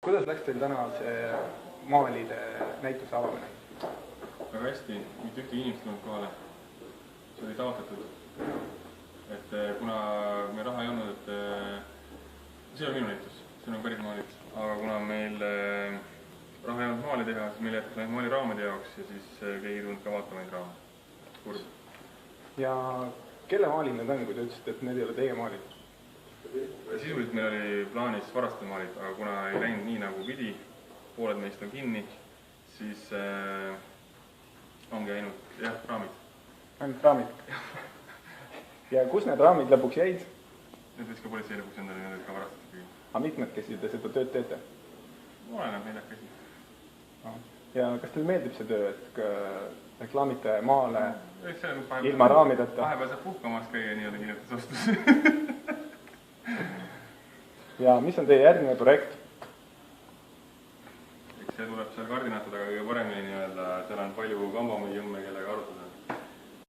Kuidas läks teil täna see maalide näituse avamine? Väga hästi, mitte ühtegi inimest tulnud kohale. See oli taotletud. Et kuna meil raha ei olnud, et see on minu näitus, see on päris maalid. Aga kuna meil raha ei olnud maali teha, siis meil jätkus ainult maaliraamade jaoks ja siis keegi ei tulnud ka vaatama neid raame. Kurb. Ja kelle maalid need on, kui te ütlesite, et need ei ole teie maalid? Sisuliselt meil oli plaanis varastada maalid, aga kuna ei läinud nii nagu pidi, pooled meist on kinni, siis ongi ainult raamid. Ainult raamid? Ja kus need raamid lõpuks jäid? Need võiks ka politsei lõpuks endale, need ka varastatud. Aga mitmekesi te seda tööd teete? Oleneb neljakesi. Ja kas teile meeldib see töö, et reklaamite maale ilma vahepeal raamideta? Vahepeal saab puhkamas käia nii-öelda kirjutas ostus. Ja mis on teie järgmine projekt? Eks see tuleb seal kardinatudega kõige paremini nii-öelda, seal on palju kambamõi jõmme, kellega arutada.